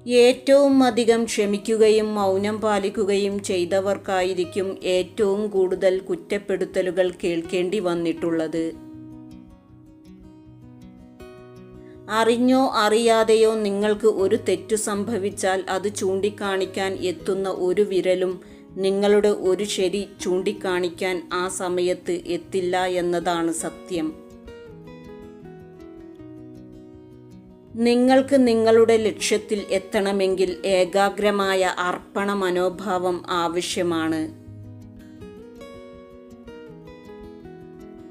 ഏറ്റവും അധികം ക്ഷമിക്കുകയും മൗനം പാലിക്കുകയും ചെയ്തവർക്കായിരിക്കും ഏറ്റവും കൂടുതൽ കുറ്റപ്പെടുത്തലുകൾ കേൾക്കേണ്ടി വന്നിട്ടുള്ളത്. അറിഞ്ഞോ അറിയാതെയോ നിങ്ങൾക്ക് ഒരു തെറ്റു സംഭവിച്ചാൽ അത് ചൂണ്ടിക്കാണിക്കാൻ എത്തുന്ന ഒരു വിരലും നിങ്ങളുടെ ഒരു ശരി ചൂണ്ടിക്കാണിക്കാൻ ആ സമയത്ത് എത്തില്ല എന്നതാണ് സത്യം. നിങ്ങൾക്ക് നിങ്ങളുടെ ലക്ഷ്യത്തിൽ എത്തണമെങ്കിൽ ഏകാഗ്രമായ അർപ്പണ മനോഭാവം ആവശ്യമാണ്.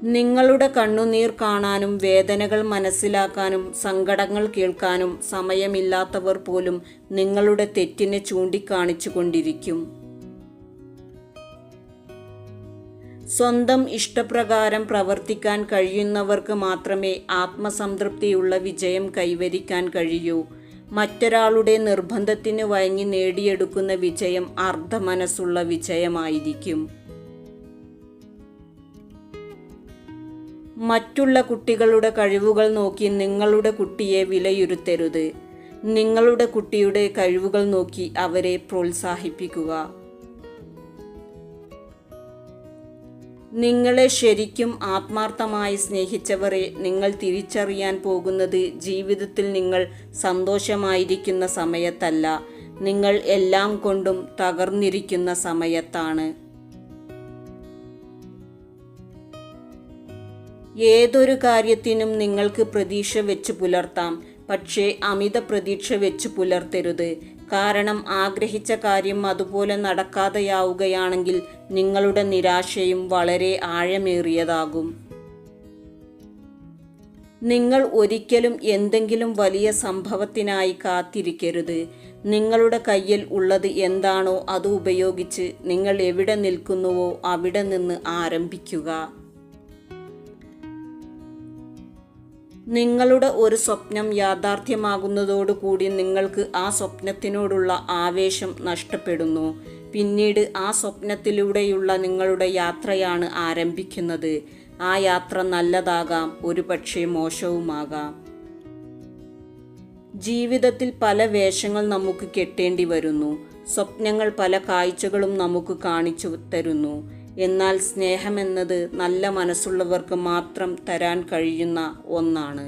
നിങ്ങളുടെ കണ്ണുനീർ കാണാനും വേദനകൾ മനസ്സിലാക്കാനും സങ്കടങ്ങൾ കേൾക്കാനും സമയമില്ലാത്തവർ പോലും നിങ്ങളുടെ തെറ്റിനെ ചൂണ്ടിക്കാണിച്ചു കൊണ്ടിരിക്കും. സ്വന്തം ഇഷ്ടപ്രകാരം പ്രവർത്തിക്കാൻ കഴിയുന്നവർക്ക് മാത്രമേ ആത്മസംതൃപ്തിയുള്ള വിജയം കൈവരിക്കാൻ കഴിയൂ. മറ്റൊരാളുടെ നിർബന്ധത്തിന് വഴങ്ങി നേടിയെടുക്കുന്ന വിജയം അർദ്ധമനസ്സുള്ള വിജയമായിരിക്കും. മറ്റുള്ള കുട്ടികളുടെ കഴിവുകൾ നോക്കി നിങ്ങളുടെ കുട്ടിയെ വിലയിരുത്തരുത്. നിങ്ങളുടെ കുട്ടിയുടെ കഴിവുകൾ നോക്കി അവരെ പ്രോത്സാഹിപ്പിക്കുക. നിങ്ങളെ ശരിക്കും ആത്മാർത്ഥമായി സ്നേഹിച്ചവരെ നിങ്ങൾ തിരിച്ചറിയാൻ പോകുന്നത് ജീവിതത്തിൽ നിങ്ങൾ സന്തോഷമായിരിക്കുന്ന സമയത്തല്ല, നിങ്ങൾ എല്ലാം കൊണ്ടും തകർന്നിരിക്കുന്ന സമയത്താണ്. ഏതൊരു കാര്യത്തിനും നിങ്ങൾക്ക് പ്രതീക്ഷ വെച്ച് പുലർത്താം, പക്ഷേ അമിത പ്രതീക്ഷ വെച്ച് പുലർത്തരുത്. കാരണം ആഗ്രഹിച്ച കാര്യം അതുപോലെ നടക്കാതെയാവുകയാണെങ്കിൽ നിങ്ങളുടെ നിരാശയും വളരെ ആഴമേറിയതാകും. നിങ്ങൾ ഒരിക്കലും എന്തെങ്കിലും വലിയ സംഭവത്തിനായി കാത്തിരിക്കരുത്. നിങ്ങളുടെ കയ്യിൽ ഉള്ളത് എന്താണോ അത് ഉപയോഗിച്ച് നിങ്ങൾ എവിടെ നിൽക്കുന്നുവോ അവിടെ നിന്ന് ആരംഭിക്കുക. നിങ്ങളുടെ ഒരു സ്വപ്നം യാഥാർത്ഥ്യമാകുന്നതോടുകൂടി നിങ്ങൾക്ക് ആ സ്വപ്നത്തിനോടുള്ള ആവേശം നഷ്ടപ്പെടുന്നു. പിന്നീട് ആ സ്വപ്നത്തിലൂടെയുള്ള നിങ്ങളുടെ യാത്രയാണ് ആരംഭിക്കുന്നത്. ആ യാത്ര നല്ലതാകാം, ഒരുപക്ഷെ മോശവുമാകാം. ജീവിതത്തിൽ പല വേഷങ്ങൾ നമുക്ക് കെട്ടേണ്ടി വരുന്നു. സ്വപ്നങ്ങൾ പല കാഴ്ചകളും നമുക്ക് കാണിച്ചു തരുന്നു. എന്നാൽ സ്നേഹമെന്നത് നല്ല മനസ്സുള്ളവർക്ക് മാത്രം തരാൻ കഴിയുന്ന ഒന്നാണ്.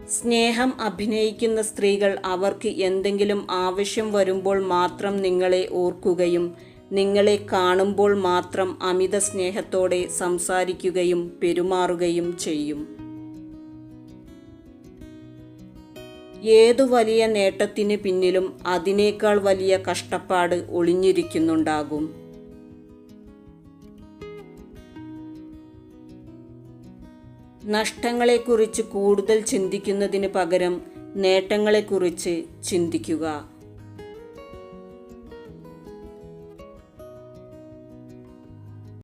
സ്നേഹം അഭിനയിക്കുന്ന സ്ത്രീകൾ അവർക്ക് എന്തെങ്കിലും ആവശ്യം വരുമ്പോൾ മാത്രം നിങ്ങളെ ഓർക്കുകയും നിങ്ങളെ കാണുമ്പോൾ മാത്രം അമിത സ്നേഹത്തോടെ സംസാരിക്കുകയും പെരുമാറുകയും ചെയ്യും. ഏതു വലിയ നേട്ടത്തിന് പിന്നിലും അതിനേക്കാൾ വലിയ കഷ്ടപ്പാട് ഒളിഞ്ഞിരിക്കുന്നുണ്ടാകും. നഷ്ടങ്ങളെക്കുറിച്ച് കൂടുതൽ ചിന്തിക്കുന്നതിന് പകരം നേട്ടങ്ങളെക്കുറിച്ച് ചിന്തിക്കുക.